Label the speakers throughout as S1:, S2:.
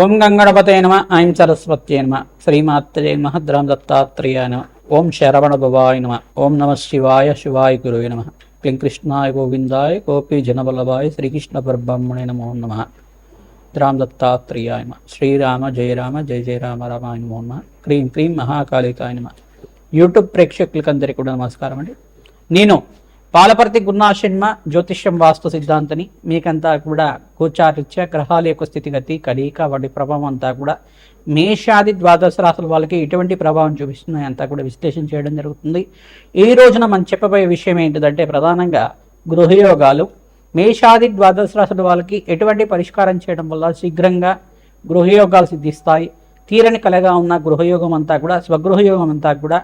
S1: ఓం గంగణపతే నమ. ఐం సరస్వత్యే నమ. శ్రీమాత్రే నమ. ద్రాం దత్తాత్రేయాయ నమ. ఓం శరవణ భవాయ నమ. ఓం నమ శివాయ శివాయ గురువే నమ. క్లీం కృష్ణాయ గోవిందాయ గోపీ జనవల్లభాయ శ్రీకృష్ణ పరబ్రహ్మణే నమో నమ. ద్రాం దత్తాత్రేయాయ నమ. శ్రీరామ జయ రామ జయ జయ రామ రామాయ నమో నమ. క్రీం క్రీం మహాకాళికాయ నమ. యూట్యూబ్ ప్రేక్షకులకందరికీ కూడా నమస్కారం అండి. నేను పాలపర్తి గురునాశన్మ జ్యోతిష్యం వాస్తు సిద్ధాంతని మీకంతా కూడా గోచారిత్య గ్రహాల యొక్క స్థితిగతి కలయిక వాటి ప్రభావం అంతా కూడా మేషాది ద్వాదశ రాశుల వాళ్ళకి ఎటువంటి ప్రభావం చూపిస్తున్నాయి అంతా కూడా విశ్లేషణ చేయడం జరుగుతుంది. ఈ రోజున మనం చెప్పబోయే విషయం ఏంటిదంటే ప్రధానంగా గృహయోగాలు మేషాది ద్వాదశ రాశుల వాళ్ళకి ఎటువంటి పరిష్కారం చేయడం వల్ల శీఘ్రంగా గృహయోగాలు సిద్ధిస్తాయి. తీరని కలగా ఉన్న గృహయోగం అంతా కూడా స్వగృహయోగం అంతా కూడా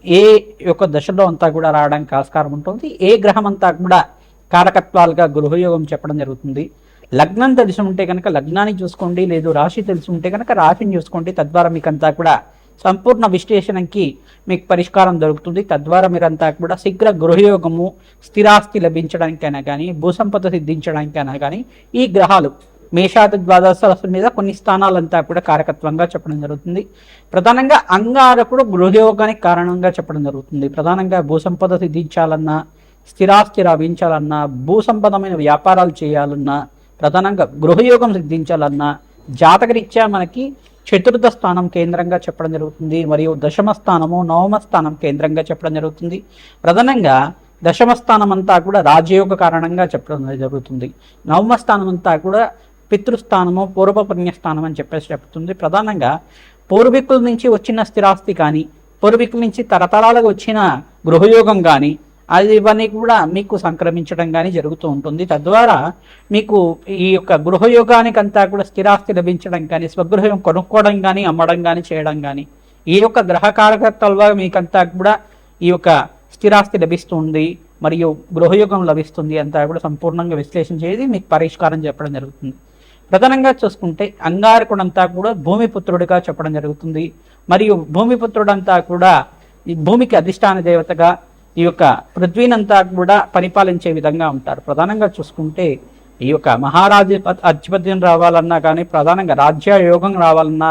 S1: ఏ యొక్క దశలో అంతా కూడా రావడానికి ఆస్కారం ఉంటుంది. ఏ గ్రహం అంతా కూడా కారకత్వాలుగా గృహయోగం చెప్పడం జరుగుతుంది. లగ్నం తెలిసి ఉంటే కనుక లగ్నాన్ని చూసుకోండి, లేదు రాశి తెలిసి ఉంటే కనుక రాశిని చూసుకోండి. తద్వారా మీకంతా కూడా సంపూర్ణ విశ్లేషణకి మీకు పరిష్కారం దొరుకుతుంది. తద్వారా మీరంతా కూడా శీఘ్ర గృహయోగము స్థిరాస్తి లభించడానికైనా కానీ భూసంపద సిద్ధించడానికైనా కానీ ఈ గ్రహాలు మేషాది ద్వాదశ రాశుల మీద కొన్ని స్థానాలంతా కూడా కారకత్వంగా చెప్పడం జరుగుతుంది. ప్రధానంగా అంగారకుడు గృహయోగానికి కారణంగా చెప్పడం జరుగుతుంది. ప్రధానంగా భూసంపద సిద్ధించాలన్నా స్థిరాస్తి లభించాలన్నా భూసంపదమైన వ్యాపారాలు చేయాలన్నా ప్రధానంగా గృహయోగం సిద్ధించాలన్నా జాతకరీత్యా మనకి చతుర్థ స్థానం కేంద్రంగా చెప్పడం జరుగుతుంది. మరియు దశమ స్థానము నవమ స్థానం కేంద్రంగా చెప్పడం జరుగుతుంది. ప్రధానంగా దశమ స్థానం అంతా కూడా రాజయోగ కారణంగా చెప్పడం జరుగుతుంది. నవమ స్థానం అంతా కూడా పితృస్థానము పూర్వ పుణ్యస్థానం అని చెప్తుంది. ప్రధానంగా పూర్వీకుల నుంచి వచ్చిన స్థిరాస్తి కానీ పూర్వీకుల నుంచి తరతరాలకు వచ్చిన గృహయోగం కానీ అది ఇవన్నీ కూడా మీకు సంక్రమించడం కానీ జరుగుతూ ఉంటుంది. తద్వారా మీకు ఈ యొక్క గృహయోగానికి అంతా కూడా స్థిరాస్తి లభించడం కానీ స్వగృహం కొనుక్కోవడం కానీ అమ్మడం కానీ చేయడం కానీ ఈ యొక్క గ్రహకారకత్వాల మీకంతా కూడా ఈ యొక్క స్థిరాస్తి లభిస్తుంది మరియు గృహయోగం లభిస్తుంది అంతా కూడా సంపూర్ణంగా విశ్లేషణ చేసి మీకు పరిష్కారం చెప్పడం జరుగుతుంది. ప్రధానంగా చూసుకుంటే అంగారకుడంతా కూడా భూమిపుత్రుడిగా చెప్పడం జరుగుతుంది. మరియు భూమిపుత్రుడంతా కూడా ఈ భూమికి అధిష్టాన దేవతగా ఈ యొక్క పృథ్వీనంతా కూడా పరిపాలించే విధంగా ఉంటారు. ప్రధానంగా చూసుకుంటే ఈ యొక్క అధిపత్యం రావాలన్నా కానీ ప్రధానంగా రాజ్యయోగం రావాలన్నా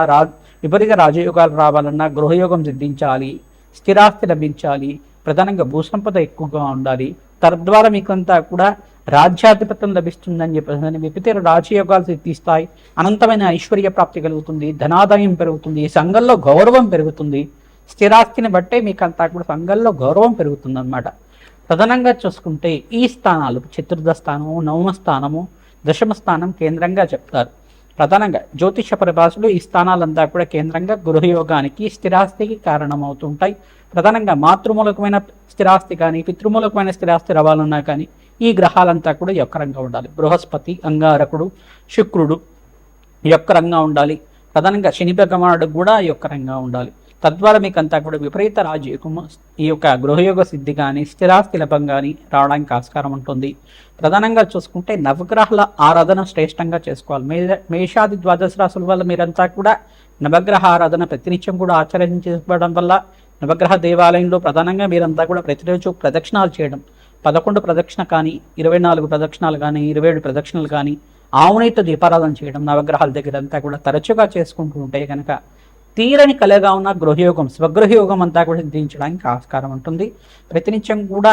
S1: విపరీత రాజయోగాలు రావాలన్నా గృహయోగం సిద్ధించాలి, స్థిరాస్తి లభించాలి, ప్రధానంగా భూసంపద ఎక్కువగా ఉండాలి. తద్వారా మీకంతా కూడా రాజ్యాధిపత్యం లభిస్తుందని చెప్పేసి విపరీత రాజయోగాలు సిద్ధిస్తాయి. అనంతమైన ఐశ్వర్య ప్రాప్తి కలుగుతుంది, ధనాదాయం పెరుగుతుంది, సంఘంలో గౌరవం పెరుగుతుంది. స్థిరాస్తిని బట్టే మీకంతా కూడా సంఘంలో గౌరవం పెరుగుతుంది అన్నమాట. ప్రధానంగా చూసుకుంటే ఈ స్థానాలు చతుర్థ స్థానము నవమ స్థానము దశమ స్థానం కేంద్రంగా చెప్తారు. ప్రధానంగా జ్యోతిష పరిభాషలు ఈ స్థానాలంతా కూడా కేంద్రంగా గృహయోగానికి స్థిరాస్తికి కారణమవుతుంటాయి. ప్రధానంగా మాతృమూలకమైన స్థిరాస్తి కానీ పితృమూలకమైన స్థిరాస్తి రావాలన్నా కానీ ఈ గ్రహాలంతా కూడా యొక్కరంగా ఉండాలి. బృహస్పతి అంగారకుడు శుక్రుడు యొక్కరంగా ఉండాలి. ప్రధానంగా శని భగవానుడు కూడా యొక్కరంగా ఉండాలి. తద్వారా మీకు అంతా కూడా విపరీత రాజయోగము ఈ యొక్క గృహయోగ సిద్ధి కానీ స్థిరాస్తి లభం కానీ రావడానికి ఆస్కారం ఉంటుంది. ప్రధానంగా చూసుకుంటే నవగ్రహాల ఆరాధన శ్రేష్టంగా చేసుకోవాలి. మేషాది ద్వాదశ రాశుల వల్ల మీరంతా కూడా నవగ్రహ ఆరాధన ప్రతినిత్యం కూడా ఆచరించడం వల్ల నవగ్రహ దేవాలయంలో ప్రధానంగా మీరంతా కూడా ప్రతిరోజు ప్రదక్షిణాలు చేయడం 11 ప్రదక్షిణ కానీ 24 ప్రదక్షిణాలు కానీ 27 ప్రదక్షిణలు కానీ ఆవునేతో దీపారాధన చేయడం నవగ్రహాల దగ్గర అంతా కూడా తరచుగా చేసుకుంటూ ఉంటే కనుక తీరని కలగా ఉన్న గృహయోగం స్వగృహయోగం అంతా కూడా సిద్ధించడానికి ఆస్కారం ఉంటుంది. ప్రతినిత్యం కూడా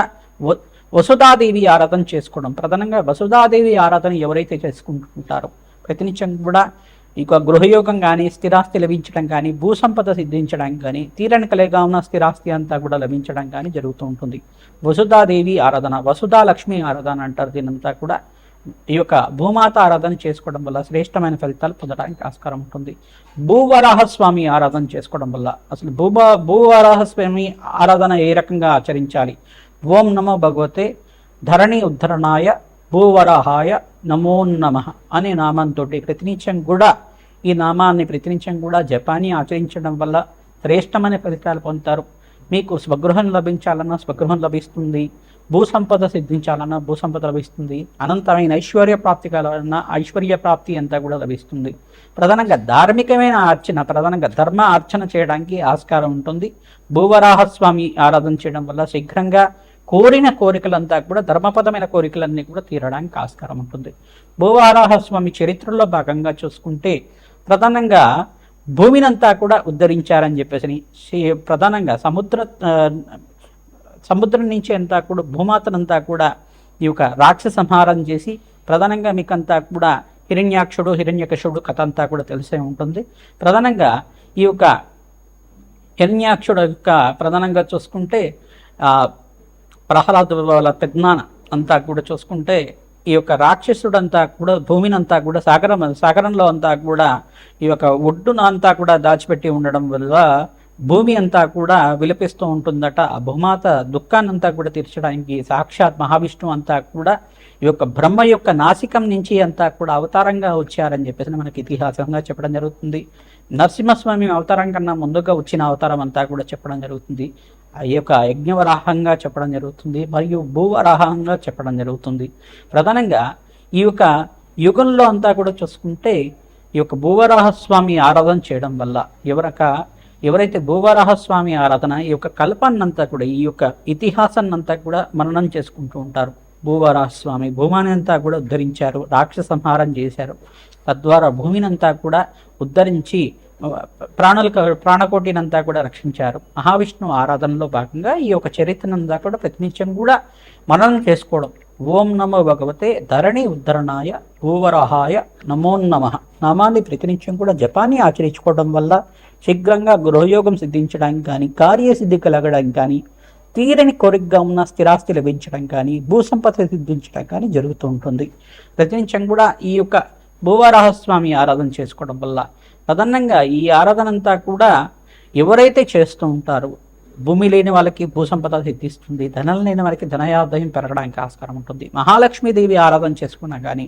S1: వసుధాదేవి ఆరాధన చేసుకోవడం ప్రధానంగా వసుధాదేవి ఆరాధన ఎవరైతే చేసుకుంటుంటారో ప్రతినిత్యం కూడా ఈ గృహయోగం కానీ స్థిరాస్తి లభించడం కానీ భూసంపద సిద్ధించడానికి కానీ తీరని కలగా ఉన్న స్థిరాస్తి అంతా కూడా లభించడం కానీ జరుగుతూ ఉంటుంది. వసుధాదేవి ఆరాధన వసుధా లక్ష్మి ఆరాధన అంటారు. దీనంతా కూడా ఈ యొక్క భూమాత ఆరాధన చేసుకోవడం వల్ల శ్రేష్టమైన ఫలితాలు పొందడానికి ఆస్కారం ఉంటుంది. భూవరాహస్వామి ఆరాధన చేసుకోవడం వల్ల అసలు భూవరాహస్వామి ఆరాధన ఏ రకంగా ఆచరించాలి? ఓం నమో భగవతే ధరణి ఉద్ధరణాయ భూవరాహాయ నమో నమః అనే నామంతో ప్రతినిత్యం కూడా ఈ నామాన్ని ప్రతినిత్యం కూడా జపాన్ని ఆచరించడం వల్ల శ్రేష్టమైన ఫలితాలు పొందుతారు. మీకు స్వగృహం లభించాలన్నా స్వగృహం లభిస్తుంది, భూసంపద సిద్ధించాలన్నా భూసంపద లభిస్తుంది, అనంతమైన ఐశ్వర్య ప్రాప్తి కావాలన్నా ఐశ్వర్య ప్రాప్తి అంతా కూడా లభిస్తుంది. ప్రధానంగా ధార్మికమైన అర్చన ప్రధానంగా ధర్మ అర్చన చేయడానికి ఆస్కారం ఉంటుంది. భూవరాహస్వామి ఆరాధన చేయడం వల్ల శీఘ్రంగా కోరిన కోరికలంతా కూడా ధర్మపదమైన కోరికలన్నీ కూడా తీరడానికి ఆస్కారం ఉంటుంది. భూవరాహస్వామి చరిత్రలో భాగంగా చూసుకుంటే ప్రధానంగా భూమిని అంతా కూడా ఉద్ధరించారని చెప్పేసి ప్రధానంగా సముద్రం నుంచి అంతా కూడా భూమాతనంతా కూడా ఈ యొక్క రాక్షస సంహారం చేసి ప్రధానంగా మీకంతా కూడా హిరణ్యాక్షుడు హిరణ్యకశుడు కథ అంతా కూడా తెలిసే ఉంటుంది. ప్రధానంగా ఈ యొక్క హిరణ్యాక్షుడు యొక్క ప్రధానంగా చూసుకుంటే ప్రహ్లాద వాళ్ళ పెద్దనాన్న అంతా కూడా చూసుకుంటే ఈ యొక్క రాక్షసుడంతా కూడా భూమిని అంతా కూడా సాగరంలో అంతా కూడా ఈ యొక్క ఒడ్డున అంతా కూడా దాచిపెట్టి ఉండడం వల్ల భూమి అంతా కూడా విలపిస్తూ ఉంటుందట. ఆ భూమాత దుఃఖాన్నంతా కూడా తీర్చడానికి సాక్షాత్ మహావిష్ణువు అంతా కూడా ఈ యొక్క బ్రహ్మ యొక్క నాసికం నుంచి అంతా కూడా అవతారంగా వచ్చారని చెప్పేసి మనకి ఇతిహాసంగా చెప్పడం జరుగుతుంది. నరసింహస్వామి అవతారం కన్నా ముందుగా వచ్చిన అవతారం అంతా కూడా చెప్పడం జరుగుతుంది. ఈ యొక్క యజ్ఞవరాహంగా చెప్పడం జరుగుతుంది, మరియు భూవరాహంగా చెప్పడం జరుగుతుంది. ప్రధానంగా ఈ యొక్క యుగంలో అంతా కూడా చూసుకుంటే ఈ యొక్క భూవరాహస్వామి ఆరాధన చేయడం వల్ల ఎవరైతే భూవరాహస్వామి ఆరాధన ఈ యొక్క కల్పాన్నంతా కూడా ఈ యొక్క ఇతిహాసాన్నంతా కూడా మననం చేసుకుంటూ ఉంటారు. భూవరాహస్వామి భూమాని అంతా కూడా ఉద్ధరించారు, రాక్షస సంహారం చేశారు. తద్వారా భూమిని అంతా కూడా ఉద్ధరించి ప్రాణకోటినంతా కూడా రక్షించారు. మహావిష్ణువు ఆరాధనలో భాగంగా ఈ యొక్క చరిత్రనంతా కూడా ప్రతినిత్యం కూడా మననం చేసుకోవడం. ఓం నమో భగవతే ధరణి ఉద్ధరణాయ భూవరాహాయ నమో నమః నామాన్ని ప్రతినిత్యం కూడా జపాన్ని ఆచరించుకోవడం వల్ల శీఘ్రంగా గృహయోగం సిద్ధించడానికి కానీ, కార్యసిద్ధి కలగడానికి కానీ, తీరని కోరికగా ఉన్న స్థిరాస్తి లభించడం కానీ, భూసంపద సిద్ధించడం కానీ జరుగుతూ ఉంటుంది. ప్రతినిత్యం కూడా ఈ యొక్క భూవరాహస్వామి ఆరాధన చేసుకోవడం వల్ల ప్రధానంగా ఈ ఆరాధన అంతా కూడా ఎవరైతే చేస్తూ ఉంటారో భూమి లేని వాళ్ళకి భూసంపద సిద్ధిస్తుంది, ధనం లేని వారికి ధనయాదాయం పెరగడానికి ఆస్కారం ఉంటుంది. మహాలక్ష్మీదేవి ఆరాధన చేసుకున్నా కానీ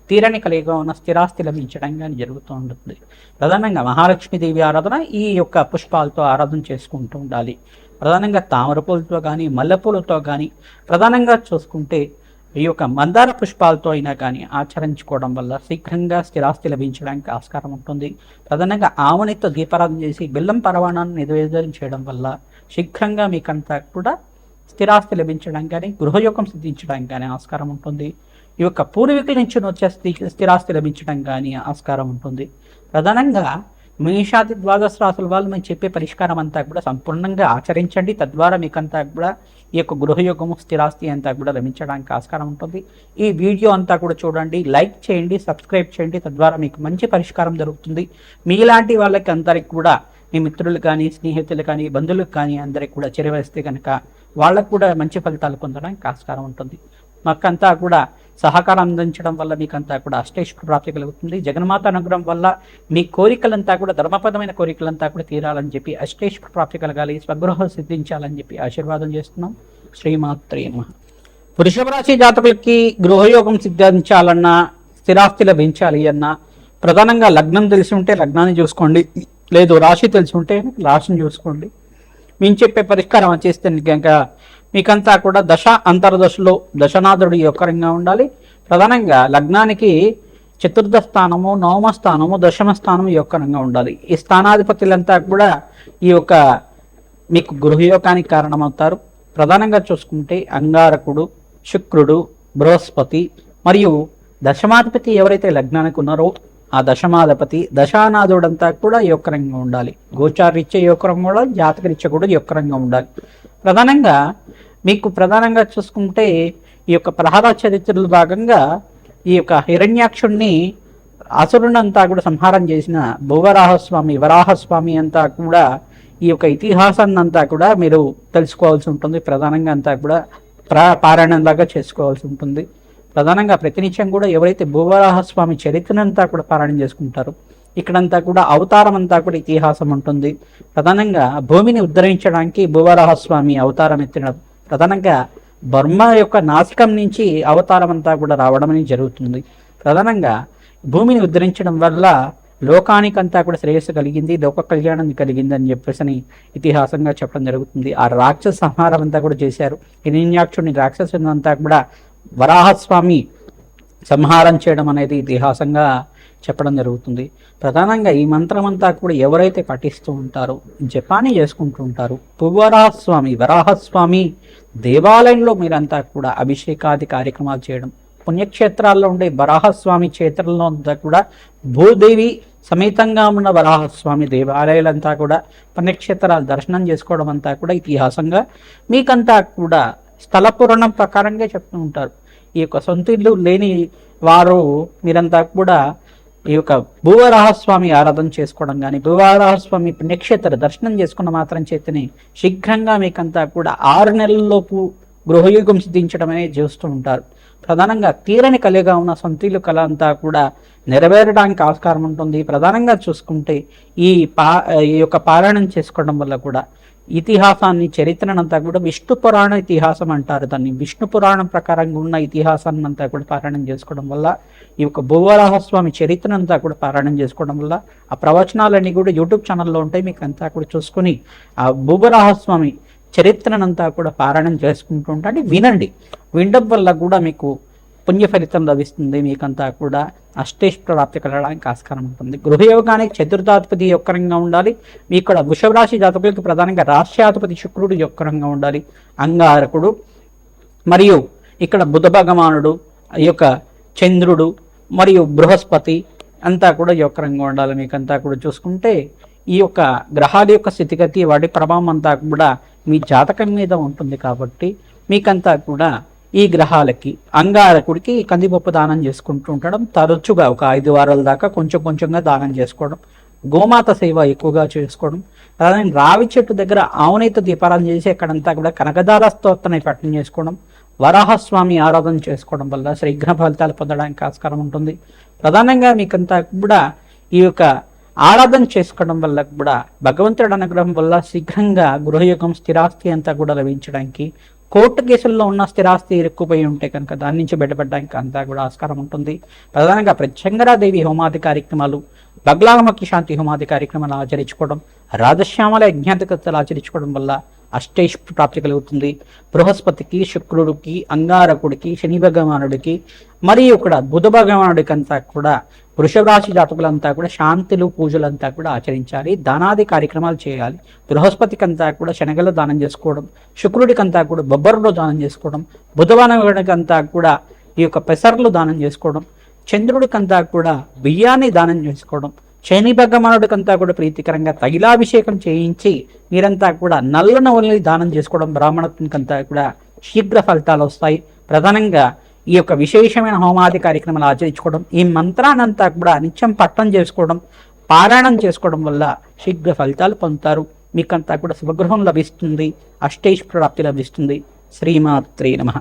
S1: తీరని కలిగిగా ఉన్న స్థిరాస్తి లభించడం కానీ జరుగుతూ ఉంటుంది. ప్రధానంగా మహాలక్ష్మీదేవి ఆరాధన ఈ యొక్క పుష్పాలతో ఆరాధన చేసుకుంటూ ఉండాలి. ప్రధానంగా తామర పూలతో కానీ, మల్లెపూలతో కానీ, ప్రధానంగా చూసుకుంటే ఈ యొక్క మందార పుష్పాలతో అయినా కానీ ఆచరించుకోవడం వల్ల శీఘ్రంగా స్థిరాస్తి లభించడానికి ఆస్కారం ఉంటుంది. ప్రధానంగా ఆవునితో దీపారాధన చేసి బెల్లం పరవాణాన్ని నివేదన చేయడం వల్ల శీఘ్రంగా మీకంతా కూడా స్థిరాస్తి లభించడానికి కానీ, గృహయోగం సిద్ధించడానికి కానీ ఆస్కారం ఉంటుంది. ఈ యొక్క పూర్వీకుల నుంచి వచ్చే స్థిరాస్తి లభించడం కానీ ఆస్కారం ఉంటుంది. ప్రధానంగా మేషాది ద్వాదశ రాశుల వాళ్ళు మేము చెప్పే పరిష్కారం అంతా కూడా సంపూర్ణంగా ఆచరించండి. తద్వారా మీకంతా కూడా ఈ యొక్క గృహయోగము స్థిరాస్తి అంతా కూడా లభించడానికి ఆస్కారం ఉంటుంది. ఈ వీడియో అంతా కూడా చూడండి, లైక్ చేయండి, సబ్స్క్రైబ్ చేయండి. తద్వారా మీకు మంచి పరిష్కారం దొరుకుతుంది. మీలాంటి వాళ్ళకి అందరికి కూడా మీ మిత్రులు కానీ, స్నేహితులు కానీ, బంధువులకు కానీ అందరికి కూడా చేరవేస్తే కనుక వాళ్ళకు కూడా మంచి ఫలితాలు పొందడానికి ఆస్కారం ఉంటుంది. మాకంతా కూడా సహకారం అందించడం వల్ల మీకంతా కూడా అష్టైశ్వర్య ప్రాప్తి కలుగుతుంది. జగన్మాత అనుగ్రహం వల్ల మీ కోరికలంతా కూడా ధర్మపదమైన కోరికలంతా కూడా తీరాలని చెప్పి అష్టైశ్వర్య ప్రాప్తి కలగాలి, స్వగృహం సిద్ధించాలని చెప్పి ఆశీర్వాదం చేస్తున్నాం. శ్రీమాత్రే నమః. వృషభ రాశి జాతకులకి గృహయోగం సిద్ధించాలన్నా, స్థిరాస్తి లభించాలి అన్నా ప్రధానంగా లగ్నం తెలిసి ఉంటే లగ్నాన్ని చూసుకోండి, లేదు రాశి తెలిసి ఉంటే రాశిని చూసుకోండి. మేము చెప్పే పరిష్కారం వచ్చేస్తే కనుక మీకంతా కూడా దశ అంతర్దశలో దశనాథుడు యొక్కరంగా ఉండాలి. ప్రధానంగా లగ్నానికి చతుర్థ స్థానము, నవమ స్థానము, దశమ స్థానము యొక్కరంగా ఉండాలి. ఈ స్థానాధిపతులంతా కూడా ఈ యొక్క మీకు గృహయోగానికి కారణమవుతారు. ప్రధానంగా చూసుకుంటే అంగారకుడు, శుక్రుడు, బృహస్పతి మరియు దశమాధిపతి ఎవరైతే లగ్నానికి ఉన్నారో ఆ దశమాధిపతి దశానాథుడంతా కూడా యొక్కరంగా ఉండాలి. గోచారీత్య యొక్కరంగా ఉండాలి, జాతకరీత్య కూడా యొక్కరంగా ఉండాలి. ప్రధానంగా మీకు ప్రధానంగా చూసుకుంటే ఈ యొక్క ప్రహ్లాద చరిత్రలో భాగంగా ఈ యొక్క హిరణ్యాక్షుణ్ణి అసురునంతా కూడా సంహారం చేసిన భూవరాహస్వామి వరాహస్వామి అంతా కూడా ఈ యొక్క ఇతిహాసాన్ని అంతా కూడా మీరు తెలుసుకోవాల్సి ఉంటుంది. ప్రధానంగా అంతా కూడా పారాయణంలాగా చేసుకోవాల్సి ఉంటుంది. ప్రధానంగా ప్రతినిత్యం కూడా ఎవరైతే భూవరాహస్వామి చరిత్రనంతా కూడా పారాయణం చేసుకుంటారో ఇక్కడంతా కూడా అవతారం అంతా కూడా ఇతిహాసం ఉంటుంది. ప్రధానంగా భూమిని ఉద్ధరించడానికి భూవరాహస్వామి అవతారం ఎత్తిన ప్రధానంగా బర్మ యొక్క నాసికం నుంచి అవతారం అంతా కూడా రావడం అనేది జరుగుతుంది. ప్రధానంగా భూమిని ఉద్ధరించడం వల్ల లోకానికంతా కూడా శ్రేయస్సు కలిగింది, లోక కళ్యాణం కలిగింది అని చెప్పేసి ఇతిహాసంగా చెప్పడం జరుగుతుంది. ఆ రాక్షస సంహారం అంతా కూడా చేశారు. హిరణ్యాక్షుని రాక్షసుని అంతా కూడా వరాహస్వామి సంహారం చేయడం అనేది ఇతిహాసంగా చెప్పడం జరుగుతుంది. ప్రధానంగా ఈ మంత్రం అంతా కూడా ఎవరైతే పఠిస్తూ ఉంటారో, జపాన్ని చేసుకుంటూ ఉంటారో, భూవరాహస్వామి వరాహస్వామి దేవాలయంలో మీరంతా కూడా అభిషేకాది కార్యక్రమాలు చేయడం, పుణ్యక్షేత్రాల్లో ఉండే వరాహస్వామి క్షేత్రంలో అంతా కూడా భూదేవి సమేతంగా ఉన్న వరాహస్వామి దేవాలయాలంతా కూడా పుణ్యక్షేత్రాలు దర్శనం చేసుకోవడం అంతా కూడా ఇతిహాసంగా మీకంతా కూడా స్థల పురాణం ప్రకారంగా చెప్తూ ఉంటారు. ఈ యొక్క సొంత ఇల్లు లేని వారు మీరంతా కూడా ఈ యొక్క భూవరాహస్వామి ఆరాధన చేసుకోవడం కానీ భూవరాహస్వామి పుణ్యక్షేత్ర దర్శనం చేసుకున్న మాత్రం చేతనే శీఘ్రంగా మీకంతా కూడా 6 నెలల్లోపు గృహయుగం సిద్ధించడం అనేది చేస్తూ ఉంటారు. ప్రధానంగా తీరని కలిగా ఉన్న సొంతీలు కళ అంతా కూడా నెరవేరడానికి ఆస్కారం ఉంటుంది. ప్రధానంగా చూసుకుంటే ఈ యొక్క పారాయణం చేసుకోవడం వల్ల కూడా ఇతిహాసాన్ని చరిత్రనంతా కూడా విష్ణు పురాణ ఇతిహాసం అంటారు. దాన్ని విష్ణు పురాణం ప్రకారంగా ఉన్న ఇతిహాసాన్ని అంతా కూడా పారాయణం చేసుకోవడం వల్ల ఈ యొక్క భూవరాహస్వామి చరిత్రనంతా కూడా పారాయణం చేసుకోవడం వల్ల ఆ ప్రవచనాలన్నీ కూడా యూట్యూబ్ ఛానల్లో ఉంటాయి. మీకు అంతా కూడా చూసుకుని ఆ భూవరాహస్వామి చరిత్రనంతా కూడా పారాయణం చేసుకుంటూ ఉంటాడు. వినండి. వినడం వల్ల కూడా మీకు పుణ్య ఫలితం లభిస్తుంది. మీకంతా కూడా అష్టేష్ ప్రాప్తి కలగడానికి ఆస్కారం ఉంటుంది. గృహయోగానికి చతుర్థాధిపతి యొక్కరంగా ఉండాలి. మీ ఇక్కడ వృషభ రాశి జాతకులకి ప్రధానంగా రాష్ట్రాధిపతి శుక్రుడు యొక్కరంగా ఉండాలి. అంగారకుడు మరియు ఇక్కడ బుధ భగవానుడు, ఈ యొక్క చంద్రుడు మరియు బృహస్పతి అంతా కూడా యొక్కరంగా ఉండాలి. మీకంతా కూడా చూసుకుంటే ఈ యొక్క గ్రహాల యొక్క స్థితిగతి వాటి ప్రభావం అంతా కూడా మీ జాతకం మీద ఉంటుంది. కాబట్టి మీకంతా కూడా ఈ గ్రహాలకి అంగారకుడికి కందిపప్పు దానం చేసుకుంటూ ఉండడం, తరచుగా ఒక 5 వారాల దాకా కొంచెం కొంచెంగా దానం చేసుకోవడం, గోమాత సేవ ఎక్కువగా చేసుకోవడం, ప్రధానంగా రావి చెట్టు దగ్గర ఆవునేత దీపారాధన చేసి అక్కడంతా కూడా కనకదార స్తోత్రాన్ని పఠనం చేసుకోవడం, వరాహస్వామి ఆరాధన చేసుకోవడం వల్ల శీఘ్ర ఫలితాలు పొందడానికి ఆస్కారం ఉంటుంది. ప్రధానంగా మీకంతా కూడా ఈ యొక్క ఆరాధన చేసుకోవడం వల్ల కూడా భగవంతుడి అనుగ్రహం వల్ల శీఘ్రంగా గృహయుగం స్థిరాస్తి అంతా కూడా లభించడానికి, కోర్టు కేసుల్లో ఉన్న స్థిరాస్తి ఇరుక్కుపోయి ఉంటే కనుక దాని నుంచి బయటపడడానికి అంతా కూడా ఆస్కారం ఉంటుంది. ప్రధానంగా ప్రత్యంగరాదేవి హోమాది కార్యక్రమాలు, బగ్లామకి శాంతి హోమాది కార్యక్రమాలు ఆచరించుకోవడం, రాజశ్యామల యజ్ఞాధికతలు ఆచరించుకోవడం వల్ల అష్టేష్ ప్రాప్తి కలుగుతుంది. బృహస్పతికి, శుక్రుడికి, అంగారకుడికి, శని భగవానుడికి మరియు ఇక్కడ బుధ భగవానుడికి అంతా కూడా వృషభ రాశి జాతకులంతా కూడా శాంతులు పూజలంతా కూడా ఆచరించాలి. దానాది కార్యక్రమాలు చేయాలి. బృహస్పతికి అంతా కూడా శనగలు దానం చేసుకోవడం, శుక్రుడికి అంతా కూడా బొబ్బర్లు దానం చేసుకోవడం, బుధవానుడికి అంతా కూడా ఈ యొక్క పెసర్లు దానం చేసుకోవడం, చంద్రుడికంతా కూడా బియ్యాన్ని దానం చేసుకోవడం, శని భగవానుడికంతా కూడా ప్రీతికరంగా తైలాభిషేకం చేయించి మీరంతా కూడా నల్ల నవల్ని దానం చేసుకోవడం, బ్రాహ్మణత్వంకంతా కూడా శీఘ్ర ఫలితాలు వస్తాయి. ప్రధానంగా ఈ యొక్క విశేషమైన హోమాది కార్యక్రమాలు ఆచరించుకోవడం, ఈ మంత్రానంతా కూడా నిత్యం పట్టం చేసుకోవడం, పారాయణం చేసుకోవడం వల్ల శీఘ్ర ఫలితాలు పొందుతారు. మీకంతా కూడా శుభగృహం లభిస్తుంది, అష్టేష్ ప్రాప్తి లభిస్తుంది. శ్రీమాత్రే నమః.